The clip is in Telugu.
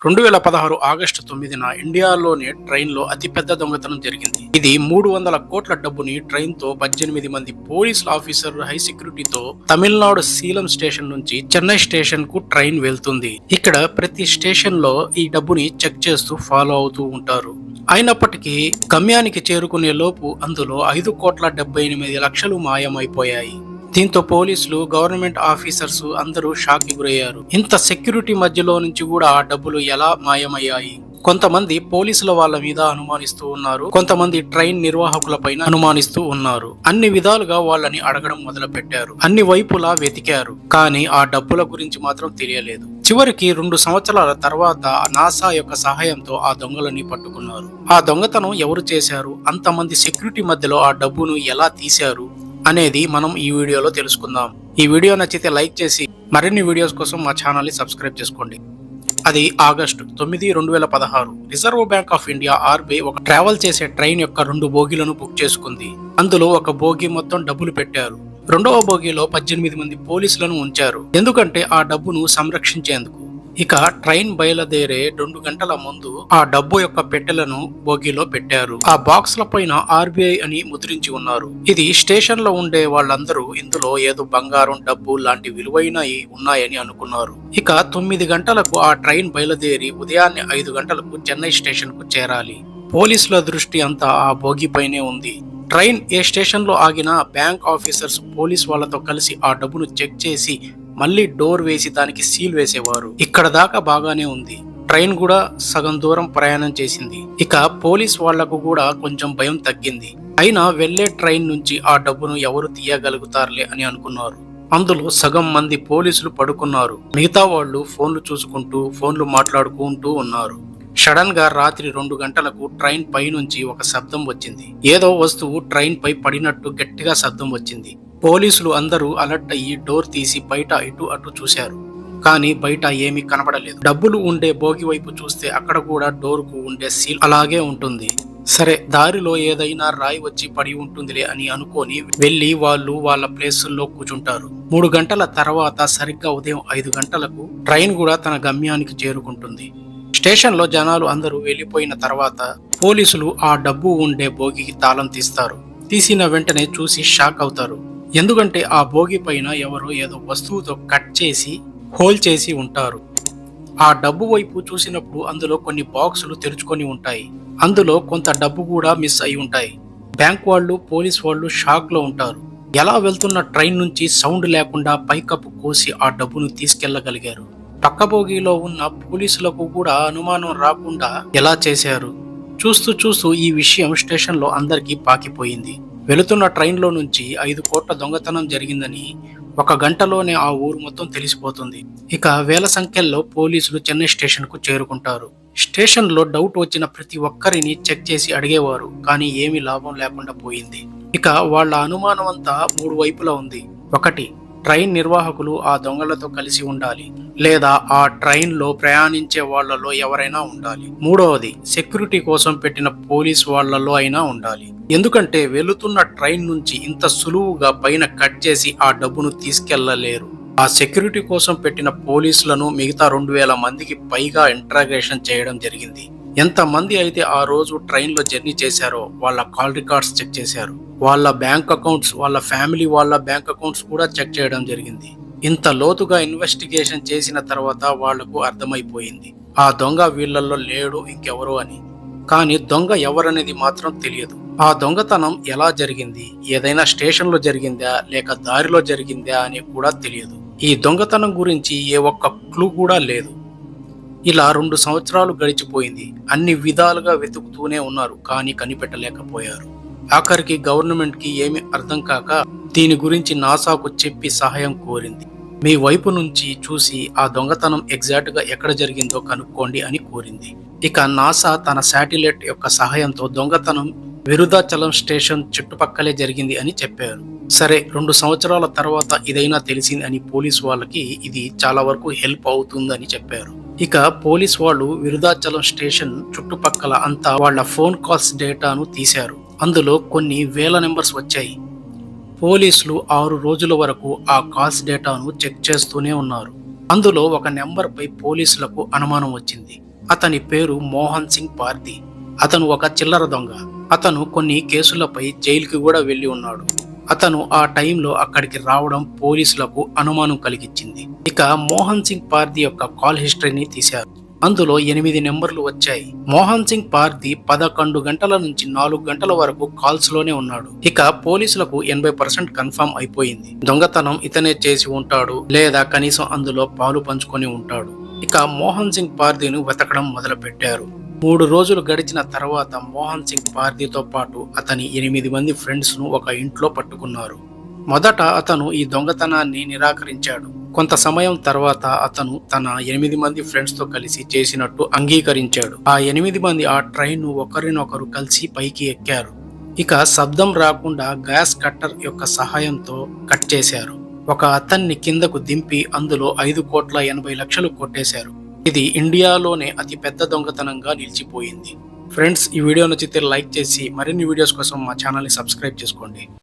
2016 ఆగస్టు 9న ఇండియాలోని ట్రైన్లో అతిపెద్ద దొంగతనం జరిగింది. ఇది 300 కోట్ల డబ్బుని ట్రైన్తో 18 మంది పోలీస్ ఆఫీసర్లు హై సెక్యూరిటీతో తమిళనాడు సీలం స్టేషన్ నుంచి చెన్నై స్టేషన్ కు ట్రైన్ వెళ్తుంది. ఇక్కడ ప్రతి స్టేషన్ లో ఈ డబ్బుని చెక్ చేస్తూ ఫాలో అవుతూ ఉంటారు. అయినప్పటికీ గమ్యానికి చేరుకునే లోపు అందులో 5,78,00,000 మాయమైపోయాయి. దీంతో పోలీసులు, గవర్నమెంట్ ఆఫీసర్స్ అందరూ షాక్ కి గురయ్యారు. ఇంత సెక్యూరిటీ మధ్యలో నుంచి కూడా ఆ డబ్బులు ఎలా మాయమయ్యాయి? కొంతమంది పోలీసుల వాళ్ళ మీద అనుమానిస్తూ ఉన్నారు, కొంతమంది ట్రైన్ నిర్వాహకుల పైన అనుమానిస్తూ ఉన్నారు. అన్ని విధాలుగా వాళ్ళని అడగడం మొదలు పెట్టారు. అన్ని వైపులా వెతికారు, కానీ ఆ డబ్బుల గురించి మాత్రం తెలియలేదు. చివరికి 2 సంవత్సరాల తర్వాత నాసా యొక్క సహాయంతో ఆ దొంగలని పట్టుకున్నారు. ఆ దొంగతనం ఎవరు చేశారు, అంతమంది సెక్యూరిటీ మధ్యలో ఆ డబ్బును ఎలా తీశారు అనేది మనం ఈ వీడియోలో తెలుసుకుందాం. ఈ వీడియో నచ్చితే లైక్ చేసి మరిన్ని వీడియోస్ కోసం మా ఛానల్ ని సబ్స్క్రైబ్ చేసుకోండి. అది August 9, 2016. Reserve bank of India RBI ఒక ట్రావెల్ చేసే ట్రైన్ యొక్క 2 బోగీలను బుక్ చేసుకుంది. అందులో ఒక బోగి మొత్తం డబ్బులు పెట్టారు. రెండవ బోగీలో 18 మంది పోలీసులను ఉంచారు, ఎందుకంటే ఆ డబ్బును సంరక్షించేందుకు. ఇక ట్రైన్ బయలుదేరే 2 గంటల ముందు ఆ డబ్బు యొక్క పెట్టెలను బోగీలో పెట్టారు. ఆ బాక్స్ల పైన ఆర్బీఐ అని ముద్రించి ఉన్నారు. ఇది స్టేషన్ లో ఉండే వాళ్ళందరూ ఇందులో ఏదో బంగారం, డబ్బు లాంటి విలువైనవి ఉన్నాయని అనుకున్నారు. ఇక 9 గంటలకు ఆ ట్రైన్ బయలుదేరి ఉదయాన్నే 5 గంటలకు చెన్నై స్టేషన్ కు చేరాలి. పోలీసుల దృష్టి అంతా ఆ బోగి పైనే ఉంది. ట్రైన్ ఏ స్టేషన్ లో ఆగినా బ్యాంక్ ఆఫీసర్స్ పోలీస్ వాళ్ళతో కలిసి ఆ డబ్బును చెక్ చేసి మళ్ళీ డోర్ వేసి దానికి సీల్ వేసేవారు. ఇక్కడ దాకా బాగానే ఉంది. ట్రైన్ కూడా సగం దూరం ప్రయాణం చేసింది. ఇక పోలీస్ వాళ్లకు కూడా కొంచెం భయం తగ్గింది. అయినా వెళ్లే ట్రైన్ నుంచి ఆ డబ్బును ఎవరు తీయగలుగుతారులే అని అనుకున్నారు. అందులో సగం మంది పోలీసులు పడుకున్నారు. మిగతా వాళ్ళు ఫోన్లు చూసుకుంటూ ఫోన్లు మాట్లాడుకుంటూ ఉన్నారు. సడన్ గా రాత్రి 2 గంటలకు ట్రైన్ పై నుంచి ఒక శబ్దం వచ్చింది. ఏదో వస్తువు ట్రైన్ పై పడినట్టు గట్టిగా శబ్దం వచ్చింది. పోలీసులు అందరూ అలర్ట్ అయ్యి డోర్ తీసి బయట ఇటు అటు చూశారు, కానీ బయట ఏమీ కనబడలేదు. డబ్బులు ఉండే బోగి వైపు చూస్తే అక్కడ కూడా డోర్ కు ఉండే సీల్ అలాగే ఉంటుంది. సరే, దారిలో ఏదైనా రాయి వచ్చి పడి ఉంటుందిలే అని అనుకొని వెళ్లి వాళ్ళు వాళ్ళ ప్లేసుల్లో కూర్చుంటారు. 3 గంటల తర్వాత సరిగ్గా ఉదయం 5 గంటలకు ట్రైన్ కూడా తన గమ్యానికి చేరుకుంటుంది. స్టేషన్ లో జనాలు అందరూ వెళ్లిపోయిన తర్వాత పోలీసులు ఆ డబ్బు ఉండే బోగికి తాళం తీస్తారు. తీసిన వెంటనే చూసి షాక్ అవుతారు, ఎందుకంటే ఆ బోగి పైన ఎవరో ఏదో వస్తువుతో కట్ చేసి హోల్ చేసి ఉంటారు. ఆ డబ్బు వైపు చూసినప్పుడు అందులో కొన్ని బాక్సులు తెరుచుకొని ఉంటాయి. అందులో కొంత డబ్బు కూడా మిస్ అయి ఉంటాయి. బ్యాంక్ వాళ్ళు, పోలీస్ వాళ్ళు షాక్ లో ఉంటారు. ఎలా వెళ్తున్న ట్రైన్ నుంచి సౌండ్ లేకుండా పైకప్పు కోసి ఆ డబ్బును తీసుకెళ్లగలిగారు? పక్క బోగిలో ఉన్న పోలీసులకు కూడా అనుమానం రాకుండా ఎలా చేశారు? చూస్తూ చూస్తూ ఈ విషయం స్టేషన్ లో అందరికీ పాకిపోయింది. వెళుతున్న ట్రైన్లో నుంచి 5 కోట్ల దొంగతనం జరిగిందని 1 గంటలోనే ఆ ఊరు మొత్తం తెలిసిపోతుంది. ఇక వేల సంఖ్యలో పోలీసులు చెన్నై స్టేషన్ కు చేరుకుంటారు. స్టేషన్ లో డౌట్ వచ్చిన ప్రతి ఒక్కరిని చెక్ చేసి అడిగేవారు, కానీ ఏమీ లాభం లేకుండా పోయింది. ఇక వాళ్ళ అనుమానం అంతా 3 వైపులా ఉంది. 1, ట్రైన్ నిర్వాహకులు ఆ దొంగలతో కలిసి ఉండాలి, లేదా ఆ ట్రైన్ లో ప్రయాణించే వాళ్లలో ఎవరైనా ఉండాలి. 3వది, సెక్యూరిటీ కోసం పెట్టిన పోలీస్ వాళ్లలో అయినా ఉండాలి. ఎందుకంటే వెళుతున్న ట్రైన్ నుంచి ఇంత సులువుగా పైన కట్ చేసి ఆ డబ్బును తీసుకెళ్లలేరు. ఆ సెక్యూరిటీ కోసం పెట్టిన పోలీసులను మిగతా 2,000 మందికి పైగా ఇంట్రాగేషన్ చేయడం జరిగింది. ఎంతమంది అయితే ఆ రోజు ట్రైన్ లో జర్నీ చేశారో వాళ్ళ కాల్ రికార్డ్స్ చెక్ చేశారు. వాళ్ళ బ్యాంక్ అకౌంట్స్, వాళ్ళ ఫ్యామిలీ వాళ్ళ బ్యాంక్ అకౌంట్స్ కూడా చెక్ చేయడం జరిగింది. ఇంత లోతుగా ఇన్వెస్టిగేషన్ చేసిన తర్వాత వాళ్లకు అర్థమైపోయింది, ఆ దొంగ వీళ్ళల్లో లేడు, ఇంకెవరో అని. కానీ దొంగ ఎవరనేది మాత్రం తెలియదు. ఆ దొంగతనం ఎలా జరిగింది, ఏదైనా స్టేషన్ లో జరిగిందా లేక దారిలో జరిగిందా అని కూడా తెలియదు. ఈ దొంగతనం గురించి ఏ ఒక్క క్లూ కూడా లేదు. ఇలా 2 సంవత్సరాలు గడిచిపోయింది. అన్ని విధాలుగా వెతుకుతూనే ఉన్నారు, కానీ కనిపెట్టలేకపోయారు. ఆఖరికి గవర్నమెంట్ కి ఏమీ అర్థం కాక దీని గురించి నాసాకు చెప్పి సహాయం కోరింది. మీ వైపు నుంచి చూసి ఆ దొంగతనం ఎగ్జాక్ట్ గా ఎక్కడ జరిగిందో కనుక్కోండి అని కోరింది. ఇక నాసా తన శాటిలైట్ యొక్క సహాయంతో దొంగతనం విరుధాచలం స్టేషన్ చుట్టుపక్కలే జరిగింది అని చెప్పారు. సరే, 2 సంవత్సరాల తర్వాత ఇదైనా తెలిసింది అని పోలీస్ వాళ్ళకి ఇది చాలా వరకు హెల్ప్ అవుతుందని చెప్పారు. ఇక పోలీస్ వాళ్ళు విరుధాచలం స్టేషన్ చుట్టుపక్కల అంతా వాళ్ళ ఫోన్ కాల్స్ డేటాను తీశారు. అందులో కొన్ని వేల నెంబర్స్ వచ్చాయి. పోలీసులు 6 రోజుల వరకు ఆ కాల్స్ డేటాను చెక్ చేస్తూనే ఉన్నారు. అందులో ఒక నెంబర్ పై పోలీసులకు అనుమానం వచ్చింది. అతని పేరు మోహన్ సింగ్ పార్దీ. అతను ఒక చిల్లర దొంగ. అతను కొన్ని కేసులపై జైలుకి కూడా వెళ్లి ఉన్నాడు. అతను ఆ టైంలో అక్కడికి రావడం పోలీసులకు అనుమానం కలిగించింది. ఇక మోహన్ సింగ్ పార్దీ యొక్క కాల్ హిస్టరీని తీశారు. అందులో 8 నెంబర్లు వచ్చాయి. మోహన్ సింగ్ పార్దీ 11 గంటల నుంచి 4 గంటల వరకు కాల్స్ లోనే ఉన్నాడు. ఇక పోలీసులకు 80% కన్ఫర్మ్ అయిపోయింది. దొంగతనం ఇతనే చేసి ఉంటాడు, లేదా కనీసం అందులో పాలు పంచుకొని ఉంటాడు. ఇక మోహన్ సింగ్ పార్దీని వెతకడం మొదలు పెట్టారు. 3 రోజులు గడిచిన తర్వాత మోహన్ సింగ్ పార్దీతో పాటు అతని 8 మంది ఫ్రెండ్స్ ను ఒక ఇంట్లో పట్టుకున్నారు. మొదట అతను ఈ దొంగతనాన్ని నిరాకరించాడు. కొంత సమయం తర్వాత అతను తన 8 మంది ఫ్రెండ్స్ తో కలిసి చేసినట్టు అంగీకరించాడు. ఆ 8 మంది ఆ ట్రైన్ ను ఒకరినొకరు కలిసి పైకి ఎక్కారు. ఇక శబ్దం రాకుండా గ్యాస్ కట్టర్ యొక్క సహాయంతో కట్ చేశారు. ఒక అతన్ని కిందకు దింపి అందులో 5,80,00,000 కొట్టేశారు. ఇది ఇండియాలోనే అతి పెద్ద దొంగతనంగా నిలిచిపోయింది. ఫ్రెండ్స్, ఈ వీడియో నచ్చితే లైక్ చేసి మరిన్ని వీడియోస్ కోసం మా ఛానల్ ని సబ్స్క్రైబ్ చేసుకోండి.